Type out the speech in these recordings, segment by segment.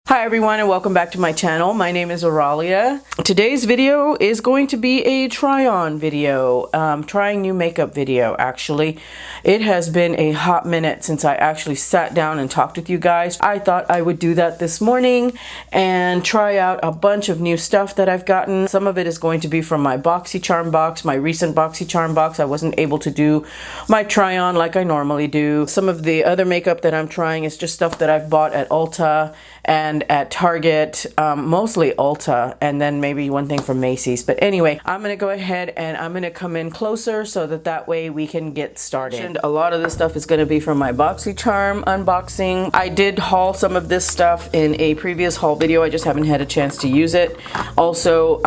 Hi everyone and welcome back to my channel. My name is Aurelia. Today's video is going to be a try-on video, trying new makeup video actually. It has been a hot minute since I actually sat down and talked with you guys. I thought I would do that this morning and try out a bunch of new stuff that I've gotten. Some of it is going to be from my BoxyCharm box, my recent BoxyCharm box. I wasn't able to do my try-on like I normally do. Some of the other makeup that I'm trying is just stuff that I've bought at Ulta and at Target, mostly Ulta, and then maybe one thing from Macy's. But anyway, I'm gonna go ahead and I'm gonna come in closer so that way we can get started. A lot of this stuff is gonna be from my BoxyCharm unboxing. I did haul some of this stuff in a previous haul video. I just haven't had a chance to use it. Also,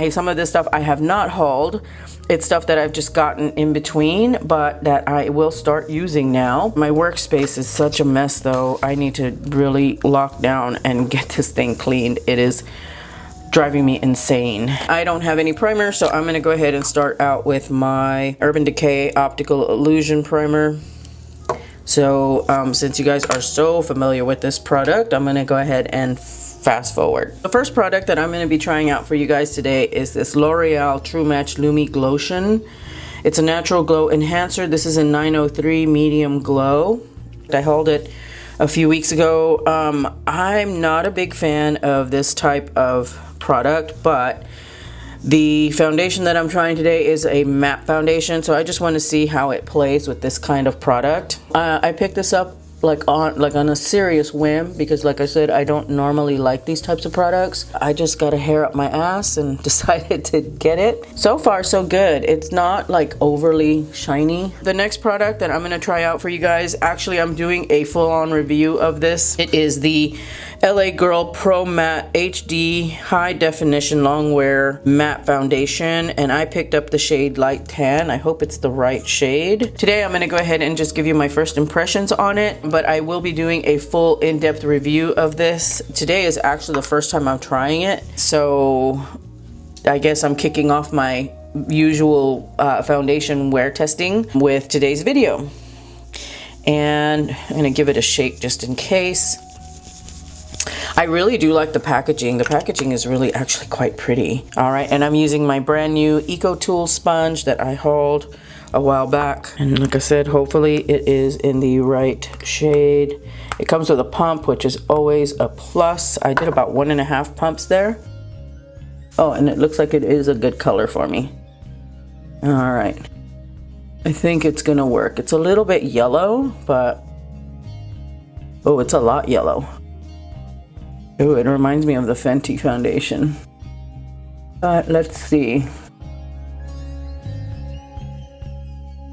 some of this stuff I have not hauled. It's stuff that I've just gotten in between, but that I will start using now. My workspace is such a mess though. I need to really lock down and get this thing cleaned. It is driving me insane. I don't have any primer, so I'm gonna go ahead and start out with my Urban Decay Optical Illusion Primer. So since you guys are so familiar with this product, I'm gonna go ahead and fast forward. The first product that I'm going to be trying out for you guys today is this L'Oreal True Match Lumi Glotion. It's a natural glow enhancer. This is a 903 medium glow. I hauled it a few weeks ago. I'm not a big fan of this type of product, but the foundation that I'm trying today is a matte foundation, so I just want to see how it plays with this kind of product. I picked this up on a serious whim because, like I said, I don't normally like these types of products. I just got a hair up my ass and decided to get it. So far so good. It's not like overly shiny. The next product that I'm going to try out for you guys, actually I'm doing a full-on review of this. It is the LA Girl Pro Matte HD High Definition Longwear Matte Foundation, and I picked up the shade Light Tan. I hope it's the right shade. Today I'm going to go ahead and just give you my first impressions on it, but I will be doing a full in-depth review of this. Today is actually the first time I'm trying it, so I guess I'm kicking off my usual foundation wear testing with today's video. And I'm going to give it a shake just in case. I really do like the packaging. The packaging is really actually quite pretty. All right, and I'm using my brand new Eco Tool sponge that I hauled a while back. And like I said, hopefully it is in the right shade. It comes with a pump, which is always a plus. I did about 1.5 pumps there. Oh, and it looks like it is a good color for me. All right. I think it's gonna work. It's a little bit yellow, but oh, it's a lot yellow. Oh, it reminds me of the Fenty foundation. But let's see.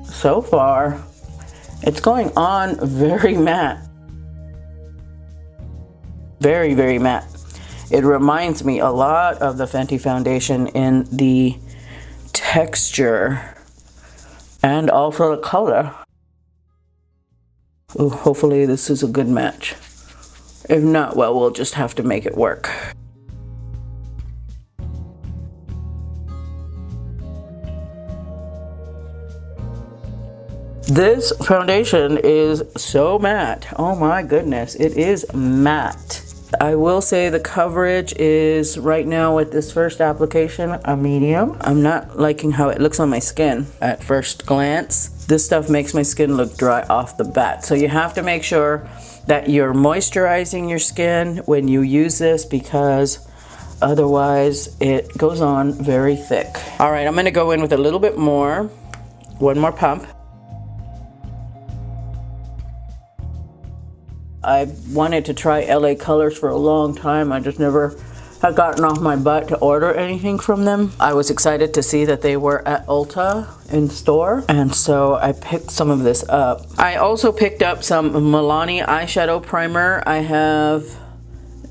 So far, it's going on very matte. Very, very matte. It reminds me a lot of the Fenty foundation in the texture and also the color. Ooh, hopefully this is a good match. If not, well, we'll just have to make it work. This foundation is so matte. Oh my goodness, it is matte. I will say the coverage is right now with this first application a medium. I'm not liking how it looks on my skin at first glance. This stuff makes my skin look dry off the bat. So you have to make sure that you're moisturizing your skin when you use this, because otherwise it goes on very thick. All right, I'm gonna go in with a little bit more. One more pump. I wanted to try LA Colors for a long time. I just never had gotten off my butt to order anything from them. I was excited to see that they were at Ulta in store, and so I picked some of this up. I also picked up some Milani eyeshadow primer. I have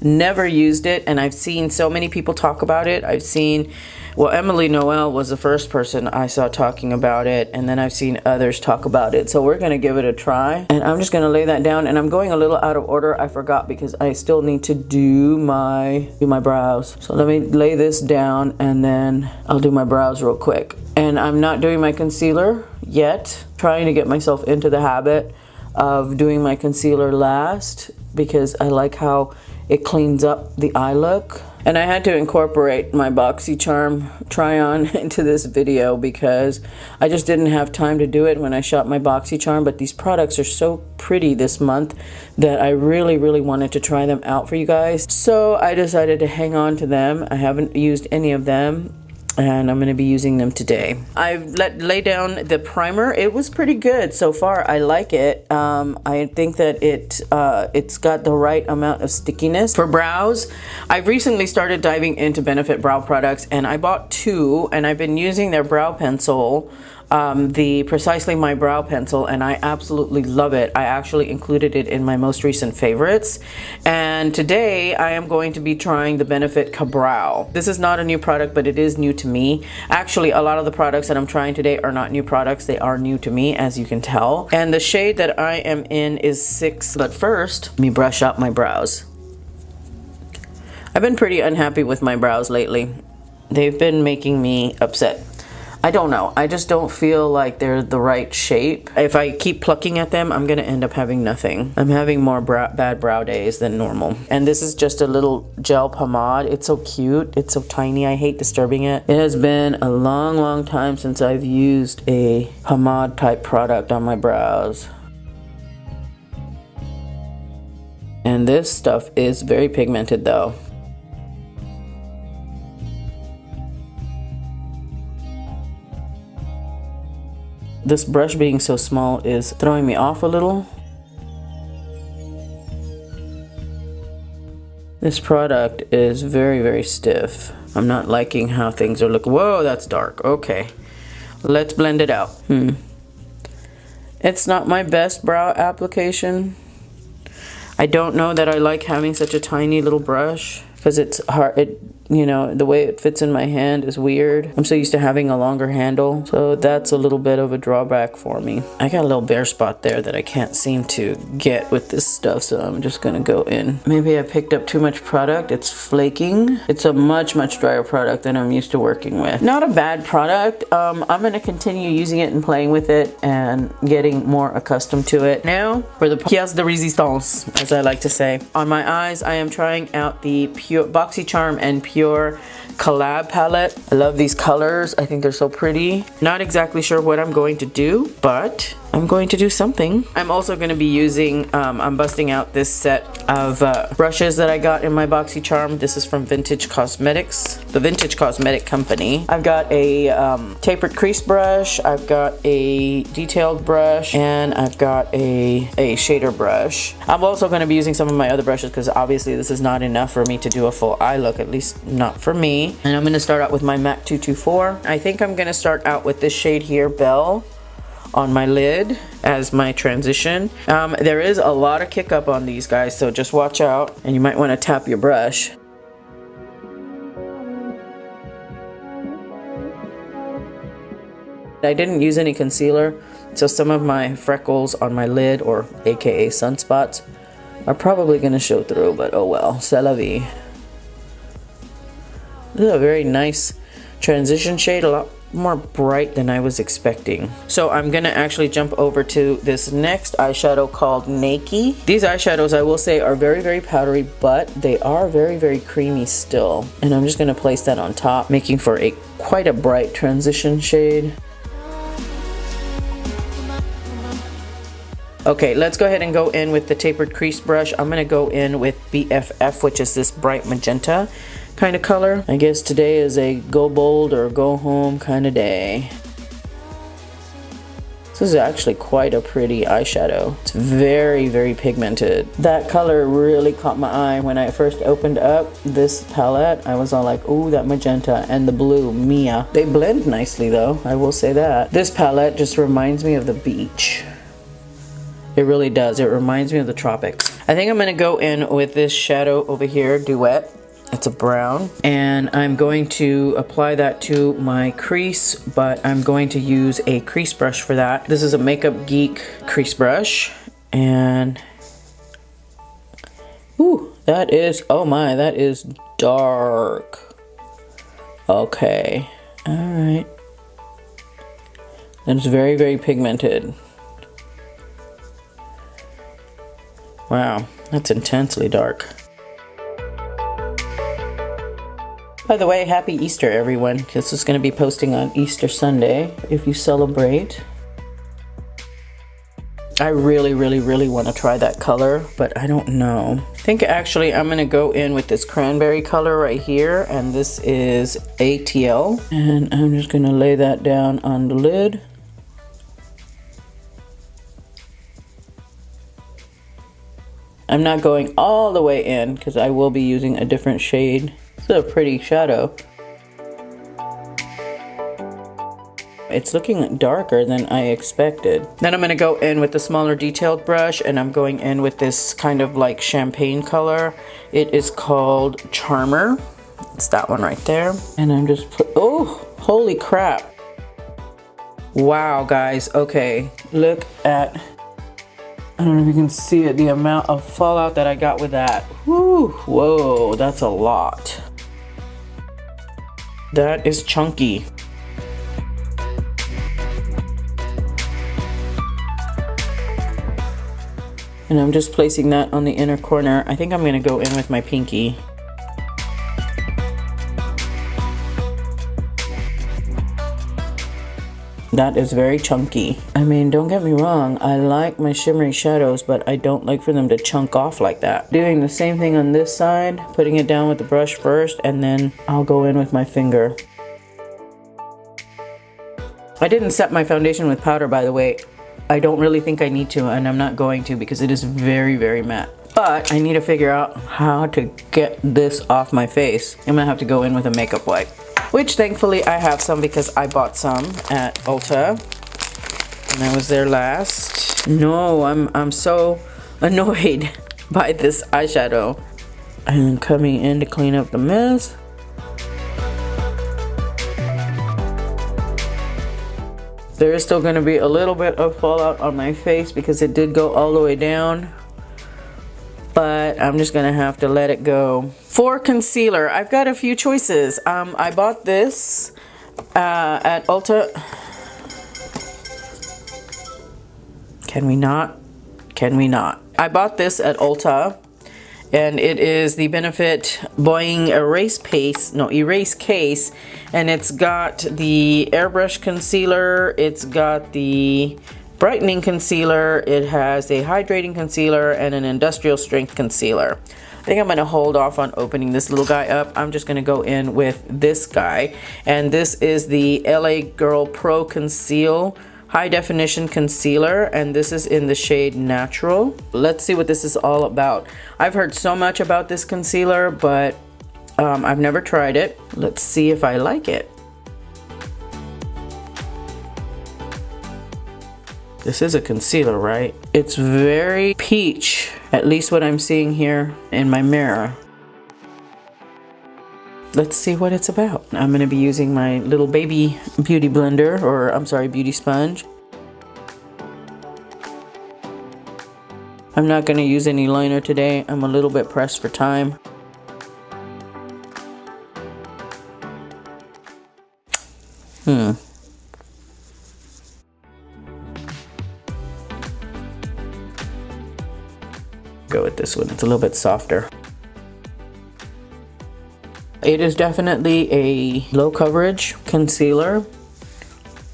never used it, and I've seen so many people talk about it. I've seen, well, Emily Noel was the first person I saw talking about it, and then I've seen others talk about it. So we're gonna give it a try, and I'm just gonna lay that down. And I'm going a little out of order. I forgot because I still need to do my brows. So let me lay this down, and then I'll do my brows real quick. And I'm not doing my concealer yet. Trying to get myself into the habit of doing my concealer last, because I like how It cleans up the eye look. And I had to incorporate my BoxyCharm try-on into this video because I just didn't have time to do it when I shot my BoxyCharm. But these products are so pretty this month that I really, really wanted to try them out for you guys. So I decided to hang on to them. I haven't used any of them, and I'm going to be using them today. I've laid down the primer. It was pretty good so far. I like it. I think that it's got the right amount of stickiness. For brows, I've recently started diving into Benefit brow products, and I bought two, and I've been using their brow pencil, the Precisely My Brow Pencil, and I absolutely love it. I actually included it in my most recent favorites. And today I am going to be trying the Benefit Ka-Brow. This is not a new product, but it is new to me. Actually, a lot of the products that I'm trying today are not new products. They are new to me, as you can tell. And the shade that I am in is 6. But first, let me brush up my brows. I've been pretty unhappy with my brows lately. They've been making me upset. I don't know. I just don't feel like they're the right shape. If I keep plucking at them, I'm gonna end up having nothing. I'm having more bad brow days than normal. And this is just a little gel pomade. It's so cute. It's so tiny. I hate disturbing it. It has been a long, long time since I've used a pomade type product on my brows. And this stuff is very pigmented though. This brush being so small is throwing me off a little. This product is very, very stiff. I'm not liking how things are looking. Whoa, that's dark. Okay, let's blend it out. It's not my best brow application. I don't know that I like having such a tiny little brush because it's hard. You know, the way it fits in my hand is weird. I'm so used to having a longer handle, so that's a little bit of a drawback for me. I got a little bare spot there that I can't seem to get with this stuff, so I'm just gonna go in. Maybe I picked up too much product. It's flaking. It's a much, much drier product than I'm used to working with. Not a bad product. I'm gonna continue using it and playing with it and getting more accustomed to it. Now for the pièce de résistance, as I like to say. On my eyes, I am trying out the Pure BoxyCharm and Pure Collab palette. I love these colors. I think they're so pretty. Not exactly sure what I'm going to do, but I'm going to do something. I'm also going to be using, I'm busting out this set of brushes that I got in my BoxyCharm. This is from Vintage Cosmetics, the Vintage Cosmetic Company. I've got a tapered crease brush, I've got a detailed brush, and I've got a shader brush. I'm also going to be using some of my other brushes because obviously this is not enough for me to do a full eye look, at least not for me. And I'm going to start out with my MAC 224. I think I'm going to start out with this shade here, Belle, on my lid as my transition. There is a lot of kick up on these guys, so just watch out, and you might want to tap your brush. I didn't use any concealer, so some of my freckles on my lid, or aka sunspots, are probably going to show through, but oh well, c'est la vie. This is a very nice transition shade, a lot more bright than I was expecting. So I'm gonna actually jump over to this next eyeshadow called NoraNYC. These eyeshadows, I will say, are very, very powdery, but they are very, very creamy still. And I'm just gonna place that on top, making for quite a bright transition shade. Okay, let's go ahead and go in with the tapered crease brush. I'm gonna go in with BFF, which is this bright magenta kind of color. I guess today is a go bold or go home kind of day. This is actually quite a pretty eyeshadow. It's very, very pigmented. That color really caught my eye when I first opened up this palette. I was all like, ooh, that magenta and the blue, Mia. They blend nicely though, I will say that. This palette just reminds me of the beach. It really does. It reminds me of the tropics. I think I'm gonna go in with this shadow over here, Duet. It's a brown, and I'm going to apply that to my crease, but I'm going to use a crease brush for that. This is a Makeup Geek crease brush, and ooh, that is, oh my, that is dark. Okay, all right. That is very, very pigmented. Wow, that's intensely dark. By the way, happy Easter, everyone. This is going to be posting on Easter Sunday if you celebrate. I really want to try that color, but I don't know. I think actually I'm going to go in with this cranberry color right here, and this is ATL. And I'm just going to lay that down on the lid. I'm not going all the way in because I will be using a different shade. It's a pretty shadow. It's looking darker than I expected. Then I'm going to go in with the smaller detailed brush, and I'm going in with this kind of like champagne color. It is called Charmer. It's that one right there. And I'm just, oh, holy crap. Wow, guys. Okay, look at, I don't know if you can see it, the amount of fallout that I got with that. Whew, whoa, that's a lot. That is chunky. And I'm just placing that on the inner corner. I think I'm going to go in with my pinky. That is very chunky. I mean, don't get me wrong, I like my shimmery shadows, but I don't like for them to chunk off like that. Doing the same thing on this side, putting it down with the brush first, and then I'll go in with my finger. I didn't set my foundation with powder, by the way. I don't really think I need to, and I'm not going to because it is very matte. But I need to figure out how to get this off my face. I'm gonna have to go in with a makeup wipe, which thankfully I have some because I bought some at Ulta and I was there last. No, I'm so annoyed by this eyeshadow. And coming in to clean up the mess. There is still going to be a little bit of fallout on my face because it did go all the way down. But I'm just going to have to let it go. For concealer, I've got a few choices. I bought this at Ulta. Can we not? Can we not? I bought this at Ulta. And it is the Benefit Boing Erase Case, and it's got the airbrush concealer, it's got the brightening concealer, it has a hydrating concealer, and an industrial strength concealer. I think I'm going to hold off on opening this little guy up. I'm just going to go in with this guy, and this is the LA Girl Pro Conceal High Definition Concealer, and this is in the shade Natural. Let's see what this is all about. I've heard so much about this concealer, but I've never tried it. Let's see if I like it. This is a concealer, right? It's very peach, at least what I'm seeing here in my mirror. Let's see what it's about. I'm going to be using my little baby beauty blender, or I'm sorry, beauty sponge. I'm not going to use any liner today. I'm a little bit pressed for time. Go with this one. It's a little bit softer. It is definitely a low coverage concealer.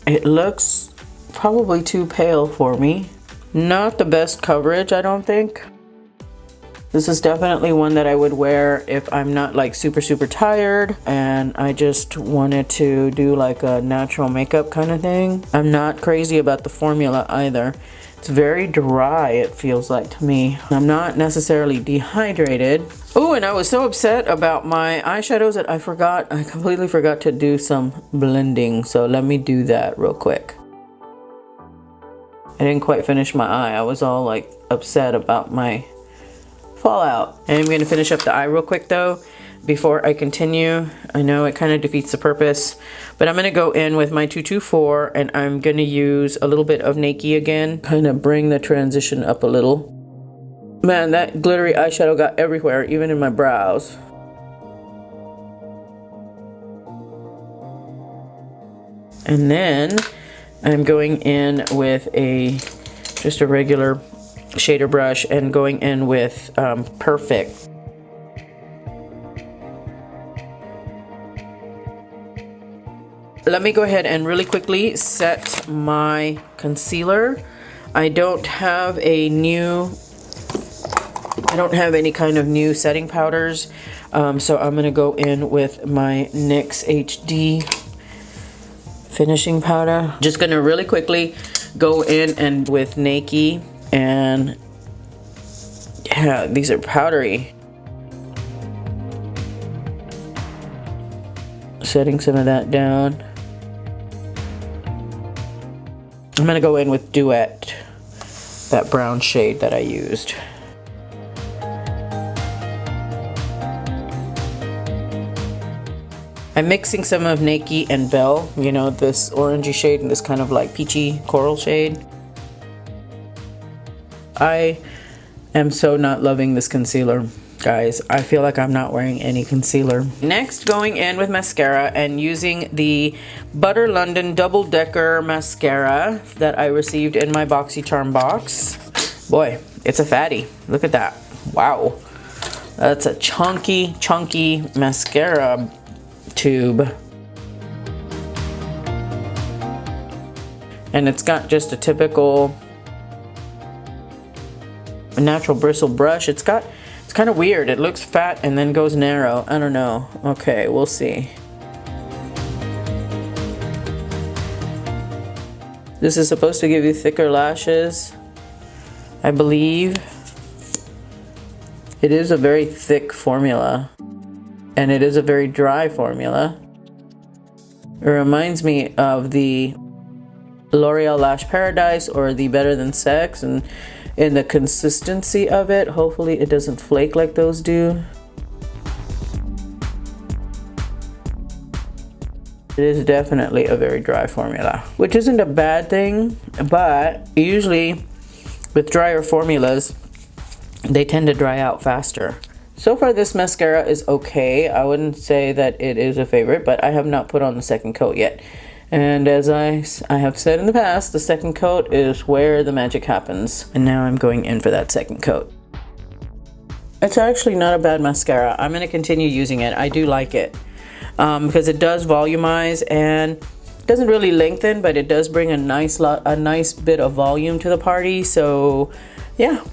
It looks probably too pale for me. Not the best coverage, I don't think. This is definitely one that I would wear if I'm not like super tired and I just wanted to do like a natural makeup kind of thing. I'm not crazy about the formula either. It's very dry, it feels like to me. I'm not necessarily dehydrated. Oh, and I was so upset about my eyeshadows that I completely forgot to do some blending. So let me do that real quick. I didn't quite finish my eye. I was all like upset about my fallout. And I'm going to finish up the eye real quick though before I continue. I know it kind of defeats the purpose, but I'm going to go in with my 224 and I'm going to use a little bit of NoraNYC again, kind of bring the transition up a little. Man, that glittery eyeshadow got everywhere, even in my brows. And then I'm going in with just a regular shader brush and going in with Perfect. let me go ahead and really quickly set my concealer. I don't have any kind of new setting powders, so I'm gonna go in with my NYX HD finishing powder. Just gonna really quickly go in and with NoraNYC, and yeah, these are powdery. Setting some of that down. I'm gonna go in with Duet, that brown shade that I used. I'm mixing some of NoraNYC and Belle, you know, this orangey shade and this kind of like peachy coral shade. I am so not loving this concealer, guys. I feel like I'm not wearing any concealer. Next, going in with mascara and using the Butter London Double Decker mascara that I received in my BoxyCharm box. Boy, it's a fatty. Look at that. Wow. That's a chunky mascara tube. And it's got just a typical natural bristle brush. It's kind of weird. It looks fat and then goes narrow. I don't know. Okay, we'll see. This is supposed to give you thicker lashes, I believe. It is a very thick formula, and it is a very dry formula. It reminds me of the L'Oreal Lash Paradise or the Better Than Sex, and in the consistency of it, hopefully it doesn't flake like those do. It is definitely a very dry formula, which isn't a bad thing, but usually with drier formulas, they tend to dry out faster. So far this mascara is okay. I wouldn't say that it is a favorite, but I have not put on the second coat yet. And as I have said in the past, the second coat is where the magic happens. And now I'm going in for that second coat. It's actually not a bad mascara. I'm going to continue using it. I do like it because it does volumize and doesn't really lengthen, but it does bring a nice bit of volume to the party. So yeah,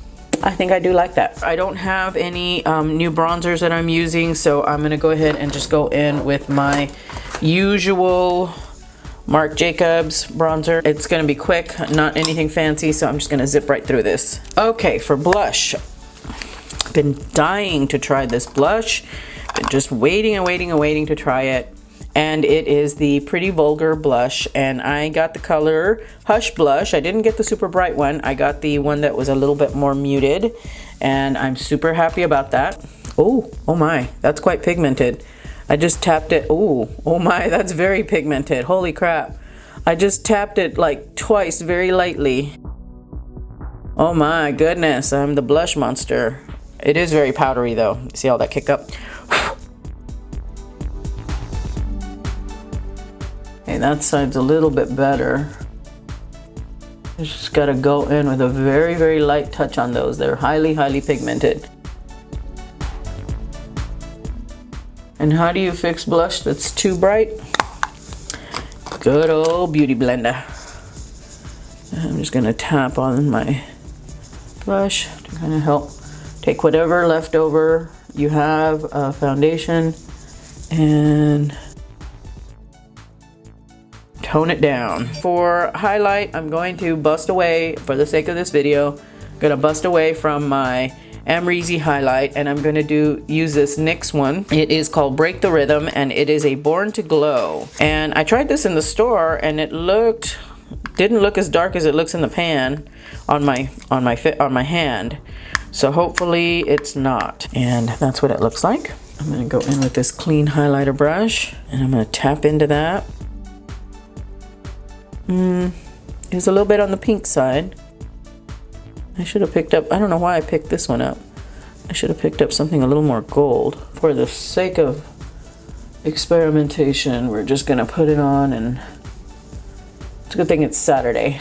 I think I do like that. I don't have any new bronzers that I'm using, so I'm going to go ahead and just go in with my usual Marc Jacobs bronzer. It's gonna be quick, not anything fancy, so I'm just gonna zip right through this. Okay, for blush, I've been dying to try this blush. Been just waiting to try it. And it is the Pretty Vulgar blush, and I got the color Hush Blush. I didn't get the super bright one. I got the one that was a little bit more muted, and I'm super happy about that. Oh my, that's quite pigmented. I just tapped it. Oh my, that's very pigmented. Holy crap. I just tapped it like twice very lightly. Oh my goodness, I'm the blush monster. It is very powdery though. See all that kick up? Okay, that side's a little bit better. I just gotta go in with a very light touch on those. They're highly pigmented. And how do you fix blush that's too bright? Good old beauty blender. I'm just gonna tap on my blush to kind of help take whatever leftover you have foundation and tone it down. For highlight, I'm going to bust away, for the sake of this video, I'm gonna bust away from my Amrezy highlight, and I'm going to use this NYX one. It is called Break the Rhythm, and it is a Born to Glow. And I tried this in the store, and it didn't look as dark as it looks in the pan on my hand. So hopefully it's not. And that's what it looks like. I'm going to go in with this clean highlighter brush, and I'm going to tap into that. It's a little bit on the pink side. I should have picked up, I don't know why I picked this one up. I should have picked up something a little more gold. For the sake of experimentation, we're just gonna put it on, and it's a good thing it's Saturday.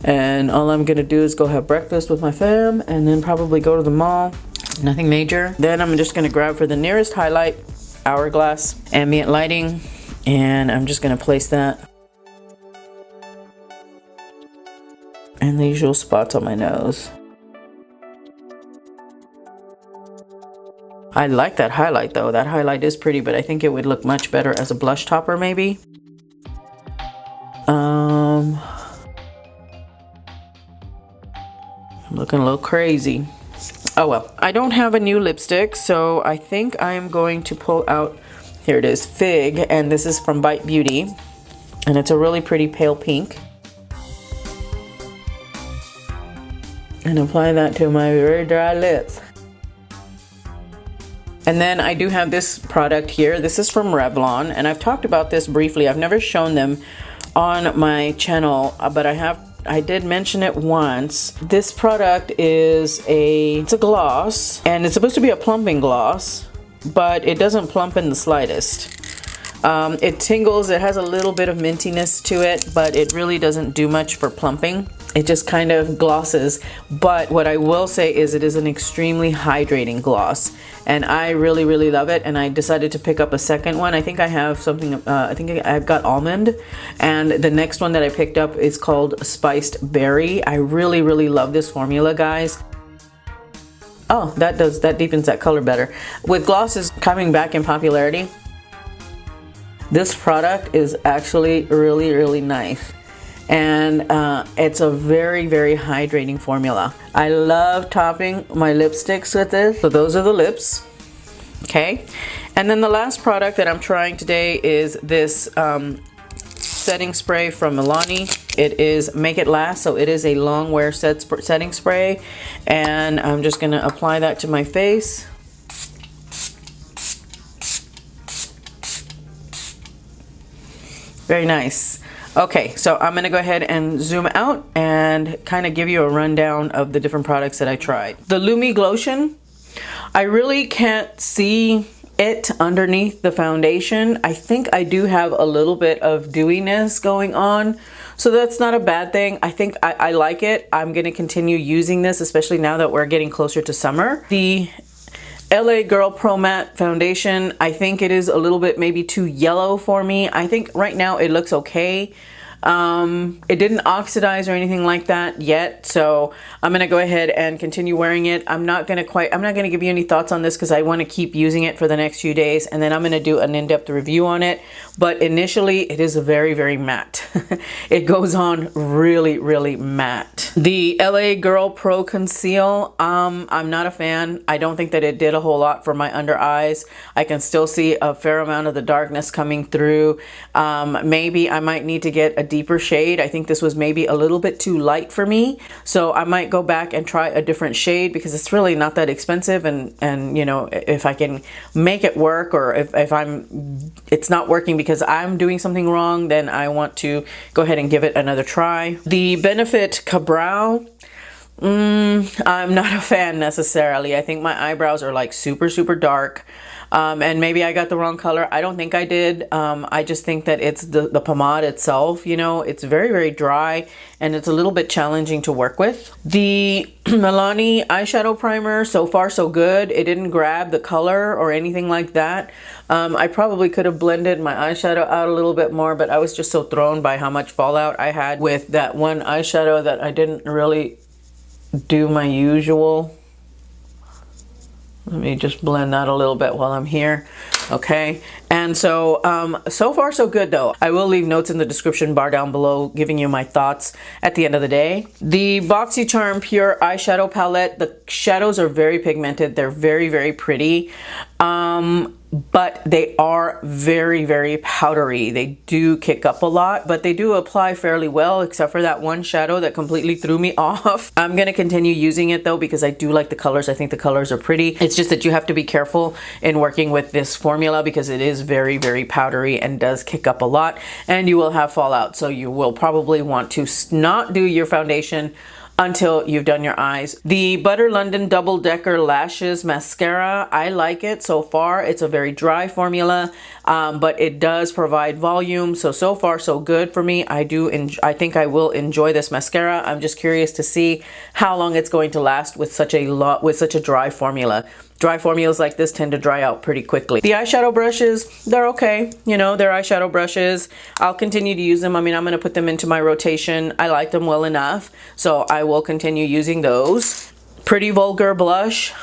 And all I'm gonna do is go have breakfast with my fam and then probably go to the mall. Nothing major. Then I'm just gonna grab for the nearest highlight, Hourglass Ambient Lighting. And I'm just gonna place that in the usual spots on my nose. I like that highlight though. That highlight is pretty, but I think it would look much better as a blush topper maybe. I'm looking a little crazy. Oh well, I don't have a new lipstick, so I think I'm going to pull out, here it is, Fig, and this is from Bite Beauty, and it's a really pretty pale pink. And apply that to my very dry lips. And then I do have this product here. This is from Revlon, and I've talked about this briefly. I've never shown them on my channel, but I did mention it once. This product is it's a gloss, and it's supposed to be a plumping gloss, but it doesn't plump in the slightest. It tingles, it has a little bit of mintiness to it, but it really doesn't do much for plumping. It just kind of glosses. But what I will say is it is an extremely hydrating gloss, and I really, really love it. And I decided to pick up a second one. I think I have something, I think I've got almond, and the next one that I picked up is called Spiced Berry. I really, really love this formula, guys. Oh, that deepens that color better. With glosses coming back in popularity, this product is actually really, really nice. And it's a very, very hydrating formula. I love topping my lipsticks with this. So those are the lips. Okay. And then the last product that I'm trying today is this setting spray from NoraNYC. It is Make It Last, so it is a long wear setting spray. And I'm just gonna apply that to my face. Very nice. Okay, so I'm gonna go ahead and zoom out and kind of give you a rundown of the different products that I tried. The Lumi Glotion, I really can't see it underneath the foundation. I think I do have a little bit of dewiness going on, so that's not a bad thing. I think I like it. I'm gonna continue using this, especially now that we're getting closer to summer. The LA Girl Pro Matte Foundation, I think it is a little bit maybe too yellow for me. I think right now it looks okay. It didn't oxidize or anything like that yet, so I'm gonna go ahead and continue wearing it. I'm not gonna give you any thoughts on this because I want to keep using it for the next few days, and then I'm gonna do an in-depth review on it. But initially it is a very, very matte. It goes on really, really matte. The LA Girl Pro Conceal, I'm not a fan. I don't think that it did a whole lot for my under eyes. I can still see a fair amount of the darkness coming through. Maybe I might need to get a deeper shade. I think this was maybe a little bit too light for me, so I might go back and try a different shade because it's really not that expensive, and you know, if I can make it work, or if it's not working because I'm doing something wrong, then I want to go ahead and give it another try. The Benefit Ka-Brow, I'm not a fan necessarily. I think my eyebrows are like super, super dark. And maybe I got the wrong color. I don't think I did. I just think that it's the pomade itself, you know, it's very, very dry and it's a little bit challenging to work with. The NoraNYC eyeshadow primer, so far so good. It didn't grab the color or anything like that. I probably could have blended my eyeshadow out a little bit more, but I was just so thrown by how much fallout I had with that one eyeshadow that I didn't really do my usual. Let me just blend that a little bit while I'm here. Okay, and so so far so good though. I will leave notes in the description bar down below giving you my thoughts at the end of the day. The BoxyCharm Pure Eyeshadow Palette, the shadows are very pigmented. They're very, very pretty. But they are very, very powdery. They do kick up a lot, but they do apply fairly well, except for that one shadow that completely threw me off. I'm going to continue using it though, because I do like the colors. I think the colors are pretty. It's just that you have to be careful in working with this formula because it is very, very powdery and does kick up a lot, and you will have fallout. So you will probably want to not do your foundation until you've done your eyes. The Butter London Double Decker Lashes Mascara, I like it so far. It's a very dry formula, but it does provide volume. So far so good for me. I think I will enjoy this mascara. I'm just curious to see how long it's going to last with such a dry formula. dry formulas like this tend to dry out pretty quickly. The eyeshadow brushes, they're okay. You know, they're eyeshadow brushes. I'll continue to use them. I mean, I'm going to put them into my rotation. I like them well enough, so I will continue using those. Pretty Vulgar blush.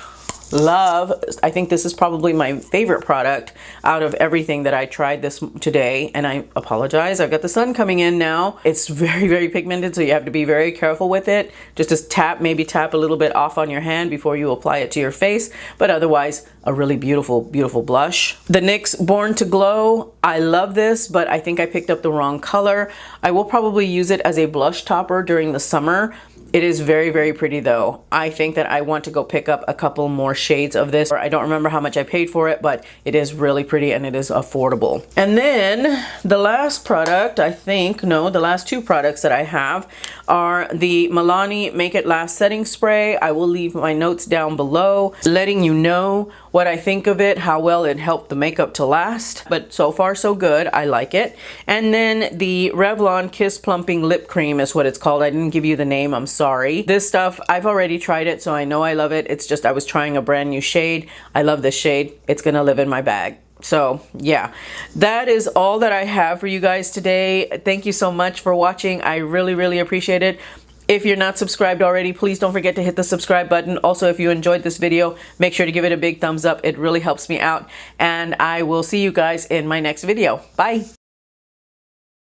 Love. I think this is probably my favorite product out of everything that I tried this today. And I apologize, I've got the sun coming in now. It's very, very pigmented, so you have to be very careful with it. Just to tap, maybe tap a little bit off on your hand before you apply it to your face. But otherwise, a really beautiful, beautiful blush. The NYX Born to Glow. I love this, but I think I picked up the wrong color. I will probably use it as a blush topper during the summer. It is very, very pretty though. I think that I want to go pick up a couple more shades of this. I don't remember how much I paid for it, but it is really pretty and it is affordable. And then the last product, I think, no, the last two products that I have are the Milani Make It Last Setting Spray. I will leave my notes down below, letting you know what I think of it, how well it helped the makeup to last. But so far so good, I like it. And then the Revlon Kiss Plumping Lip Cream is what it's called. I didn't give you the name, I'm sorry. This stuff, I've already tried it, so I know I love it. It's just I was trying a brand new shade. I love this shade. It's gonna live in my bag. So yeah, that is all that I have for you guys today. Thank you so much for watching. I really, really appreciate it. If you're not subscribed already, please don't forget to hit the subscribe button. Also, if you enjoyed this video, make sure to give it a big thumbs up. It really helps me out. And I will see you guys in my next video. Bye.